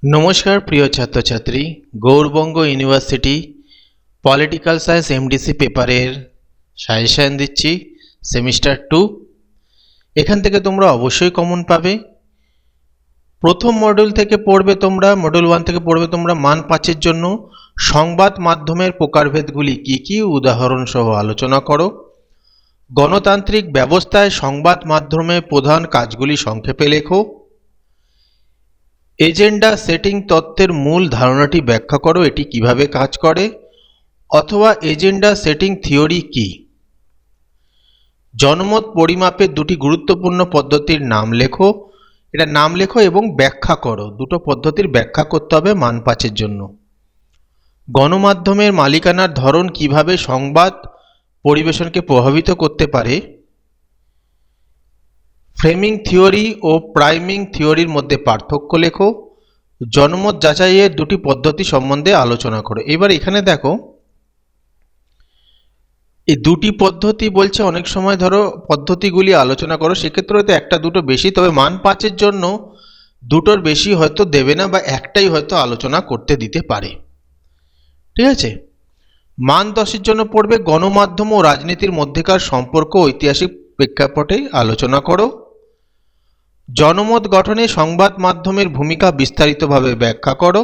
নমস্কার প্রিয় ছাত্রছাত্রী, Gour Banga university political science MDC পেপারের সাজেশন দিচ্ছি সেমিস্টার 2। এখান থেকে তোমরা অবশ্যই কমন পাবে। প্রথম মডিউল থেকে পড়বে তোমরা, মডিউল 1 থেকে পড়বে তোমরা মান 5-এর জন্য সংবাদ মাধ্যমের প্রকারভেদগুলি কি কি উদাহরণ সহ আলোচনা করো। গণতান্ত্রিক ব্যবস্থায় সংবাদ মাধ্যমের প্রধান কাজগুলি সংক্ষেপে লেখো। এজেন্ডা সেটিং তত্ত্বের মূল ধারণাটি ব্যাখ্যা করো, এটি কিভাবে কাজ করে, অথবা এজেন্ডা সেটিং থিওরি কি। জনমত পরিমাপের দুটি গুরুত্বপূর্ণ পদ্ধতির নাম লেখো, এটা নাম লেখো এবং ব্যাখ্যা করো। দুটো পদ্ধতির ব্যাখ্যা করতে হবে মান 5-এর জন্য। গণমাধ্যমের মালিকানার ধরন কিভাবে সংবাদ পরিবেশনকে প্রভাবিত করতে পারে। ফ্রেমিং থিওরি ও প্রাইমিং থিওরির মধ্যে পার্থক্য লেখো। জনমত যাচাইয়ের দুটি পদ্ধতি সম্বন্ধে আলোচনা করো। এবার এখানে দেখো, এই দুটি পদ্ধতি বলছে, অনেক সময় ধরো পদ্ধতিগুলি আলোচনা করো, সেক্ষেত্রে হয়তো একটা দুটো বেশি, তবে মান 5-এর জন্য দুটোর বেশি হয়তো দেবে না, বা একটাই হয়তো আলোচনা করতে দিতে পারে। ঠিক আছে। মান 10-এর জন্য পড়বে গণমাধ্যম ও রাজনীতির মধ্যেকার সম্পর্ক ঐতিহাসিক প্রেক্ষাপটে আলোচনা করো। জনমত গঠনে সংবাদ মাধ্যমের ভূমিকা বিস্তারিতভাবে ব্যাখ্যা করো।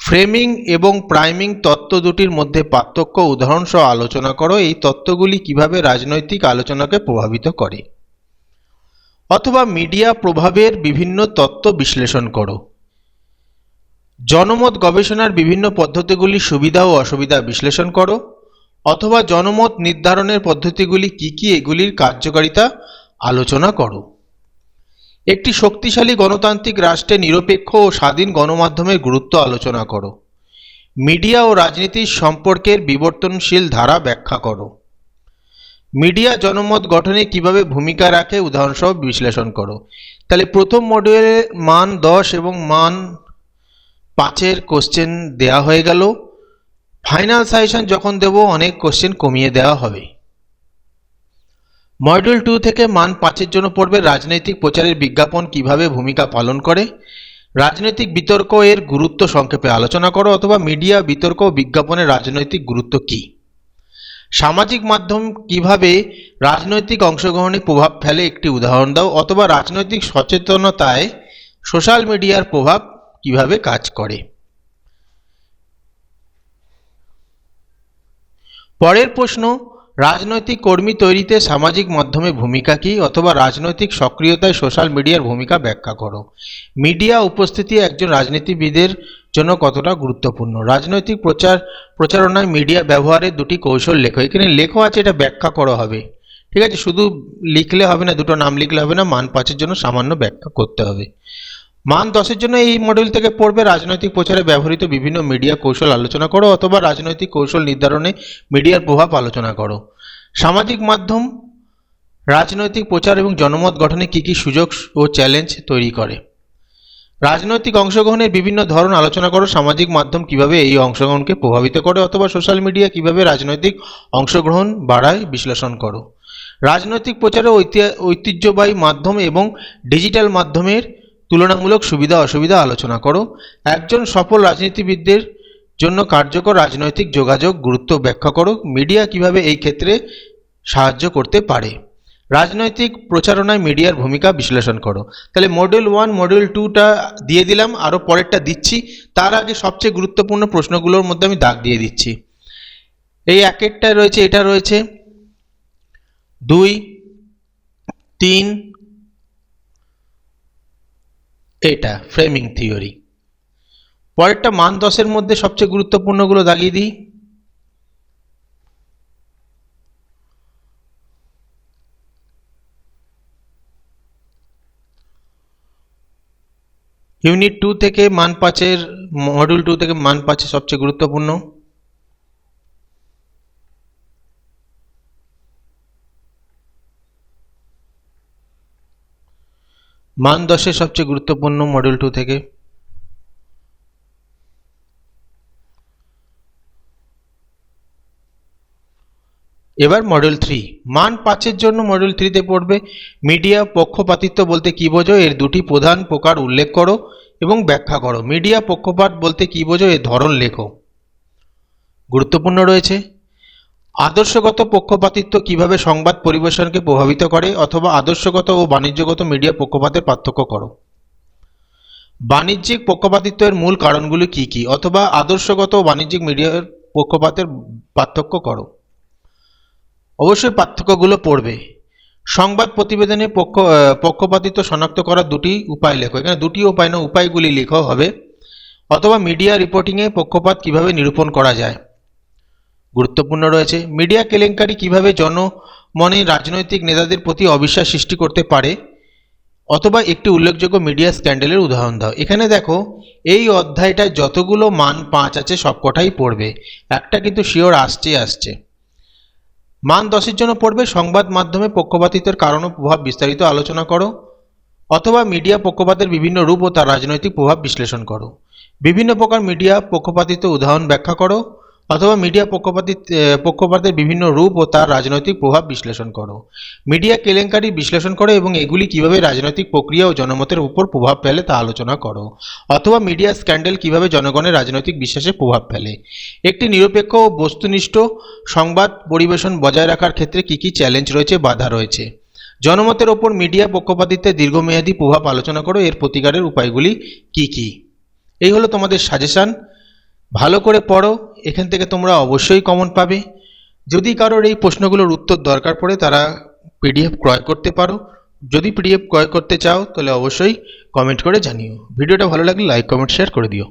ফ্রেমিং এবং প্রাইমিং তত্ত্ব দুটির মধ্যে পার্থক্য উদাহরণসহ আলোচনা করো। এই তত্ত্বগুলি কিভাবে রাজনৈতিক আলোচনাকে প্রভাবিত করে। অথবা মিডিয়া প্রভাবের বিভিন্ন তত্ত্ব বিশ্লেষণ করো। জনমত গবেষণার বিভিন্ন পদ্ধতিগুলির সুবিধা ও অসুবিধা বিশ্লেষণ করো। অথবা জনমত নির্ধারণের পদ্ধতিগুলি কি কি, এগুলির কার্যকারিতা আলোচনা করো। একটি শক্তিশালী গণতান্ত্রিক রাষ্ট্রে নিরপেক্ষ ও স্বাধীন গণমাধ্যমের গুরুত্ব আলোচনা করো। মিডিয়া ও রাজনীতির সম্পর্কের বিবর্তনশীল ধারা ব্যাখ্যা করো। মিডিয়া জনমত গঠনে কিভাবে ভূমিকা রাখে উদাহরণসহ বিশ্লেষণ করো। তাহলে প্রথম মডিউলে মান 10 এবং মান 5-এর কোশ্চেন দেওয়া হয়ে গেল। ফাইনাল সাজেশন যখন দেব অনেক কোশ্চেন কমিয়ে দেওয়া হবে। মডিউল 2 থেকে মান 5-এর জন্য পড়বে রাজনৈতিক প্রচারের বিজ্ঞাপন কিভাবে ভূমিকা পালন করে। রাজনৈতিক বিতর্ক এর গুরুত্ব সংক্ষেপে আলোচনা করো, অথবা মিডিয়া বিতর্ক ও বিজ্ঞাপনের রাজনৈতিক গুরুত্ব কি। সামাজিক মাধ্যম কিভাবে রাজনৈতিক অংশগ্রহণে প্রভাব ফেলে একটি উদাহরণ দাও, অথবা রাজনৈতিক সচেতনতায় সোশ্যাল মিডিয়ার প্রভাব কিভাবে কাজ করে। পরের প্রশ্ন, রাজনৈতিক কর্মী তৈরিতে সামাজিক মাধ্যমের ভূমিকা কি, অথবা রাজনৈতিক সক্রিয়তায় সোশ্যাল মিডিয়ার ভূমিকা ব্যাখ্যা করো। মিডিয়া উপস্থিতি একজন রাজনীতিবিদের জন্য কতটা গুরুত্বপূর্ণ। রাজনৈতিক প্রচারণায় মিডিয়া ব্যবহারের দুটি কৌশল লেখো। এখানে লেখো আছে, এটা ব্যাখ্যা করা হবে। ঠিক আছে, শুধু লিখলে হবে না, দুটো নাম লিখলে হবে না, মান 5-এর জন্য সামান্য ব্যাখ্যা করতে হবে। মান 10-এর জন্য এই মডিউল থেকে পড়বে রাজনৈতিক প্রচারে ব্যবহৃত বিভিন্ন মিডিয়া কৌশল আলোচনা করো, অথবা রাজনৈতিক কৌশল নির্ধারণে মিডিয়ার প্রভাব আলোচনা করো। সামাজিক মাধ্যম রাজনৈতিক প্রচার এবং জনমত গঠনে কি কি সুযোগ ও চ্যালেঞ্জ তৈরি করে। রাজনৈতিক অংশগ্রহণের বিভিন্ন ধরন আলোচনা করো। সামাজিক মাধ্যম কিভাবে এই অংশগ্রহণকে প্রভাবিত করে, অথবা সোশ্যাল মিডিয়া কিভাবে রাজনৈতিক অংশগ্রহণ বাড়ায় বিশ্লেষণ করো। রাজনৈতিক প্রচারে ঐতিহ্যবাহী মাধ্যম এবং ডিজিটাল মাধ্যমের তুলনামূলক সুবিধা অসুবিধা আলোচনা করো। একজন সফল রাজনীতিবিদদের জন্য কার্যকর রাজনৈতিক যোগাযোগ গুরুত্ব ব্যাখ্যা করো। মিডিয়া কিভাবে এই ক্ষেত্রে সাহায্য করতে পারে। রাজনৈতিক প্রচারণায় মিডিয়ার ভূমিকা বিশ্লেষণ করো। তাহলে মডিউল 1 মডিউল 2টা দিয়ে দিলাম, আরও পরেরটা দিচ্ছি। তার আগে সবচেয়ে গুরুত্বপূর্ণ প্রশ্নগুলোর মধ্যে আমি দাগ দিয়ে দিচ্ছি। এই একেরটা রয়েছে, এটা রয়েছে 2, 3, এটা ফ্রেমিং থিওরি। পরেরটা মান 10-এর মধ্যে সবচেয়ে গুরুত্বপূর্ণগুলো দাগিয়ে দিই। ইউনিট 2 থেকে মান 5-এর, মডিউল 2 থেকে মান 5 সবচেয়ে গুরুত্বপূর্ণ। মান 10-এর সবচেয়ে গুরুত্বপূর্ণ মডিউল 2 থেকে। এবার মডিউল 3 মান 5-এর জন্য মডিউল 3 তে পড়বে মিডিয়া পক্ষপাতিত্ব বলতে কি বোঝো, এর দুটি প্রধান প্রকার উল্লেখ করো। এবং ব্যাখ্যা করো। মিডিয়া পক্ষপাত বলতে কী বোঝো, এর ধরন লেখো। গুরুত্বপূর্ণ রয়েছে আদর্শগত পক্ষপাতিত্ব কিভাবে সংবাদ পরিবেশনকে প্রভাবিত করে, অথবা আদর্শগত ও বাণিজ্যগত মিডিয়া পক্ষপাতের পার্থক্য করো। বাণিজ্যিক পক্ষপাতিত্বের মূল কারণগুলি কি কি, অথবা আদর্শগত ও বাণিজ্যিক মিডিয়ার পক্ষপাতের পার্থক্য করো। অবশ্যই পার্থক্যগুলো পড়বে। সংবাদ প্রতিবেদনে পক্ষপাতিত্ব শনাক্ত করার দুটি উপায় লেখো। এখানে দুটি উপায় না, উপায়গুলি লেখা হবে। অথবা মিডিয়া রিপোর্টিংয়ে পক্ষপাত কিভাবে নিরূপণ করা যায়। গুরুত্বপূর্ণ রয়েছে মিডিয়া কেলেঙ্কারি কিভাবে জনমনে রাজনৈতিক নেতাদের প্রতি অবিশ্বাস সৃষ্টি করতে পারে, অথবা একটি উল্লেখযোগ্য মিডিয়া স্ক্যান্ডেলের উদাহরণ দাও। এখানে দেখো এই অধ্যায়টায় যতগুলো মান 5 আছে সবকটাই পড়বে, একটা কিন্তু শিওর আসছে। মান 10-এর জন্য পড়বে সংবাদ মাধ্যমে পক্ষপাতিত্বের কারণ ও প্রভাব বিস্তারিত আলোচনা করো, অথবা মিডিয়া পক্ষপাতের বিভিন্ন রূপ ও তার রাজনৈতিক প্রভাব বিশ্লেষণ করো। বিভিন্ন প্রকার মিডিয়া পক্ষপাতিত্ব উদাহরণ ব্যাখ্যা করো, অথবা মিডিয়া পক্ষপাতের বিভিন্ন রূপ ও তার রাজনৈতিক প্রভাব বিশ্লেষণ করো। মিডিয়া কেলেঙ্কারি বিশ্লেষণ করো এবং এগুলি কিভাবে রাজনৈতিক প্রক্রিয়া ও জনমতের উপর প্রভাব ফেলে তা আলোচনা করো। অথবা মিডিয়া স্ক্যান্ডেল কিভাবে জনগণের রাজনৈতিক বিশ্বাসে প্রভাব ফেলে। একটি নিরপেক্ষ ও বস্তুনিষ্ঠ সংবাদ পরিবেশন বজায় রাখার ক্ষেত্রে কী কী চ্যালেঞ্জ রয়েছে, বাধা রয়েছে। জনমতের ওপর মিডিয়া পক্ষপাতিত্বের দীর্ঘমেয়াদী প্রভাব আলোচনা করো, এর প্রতিকারের উপায়গুলি কি কি। এই হলো তোমাদের সাজেশান। ভালো করে পড়ো, এখান থেকে তোমরা অবশ্যই কমন পাবে। যদি কারোর এই প্রশ্নগুলোর উত্তর দরকার পড়ে তারা পিডিএফ ক্রয় করতে পারো। যদি পিডিএফ ক্রয় করতে চাও তাহলে অবশ্যই কমেন্ট করে জানিও। ভিডিওটা ভালো লাগলে লাইক কমেন্ট শেয়ার করে দিও।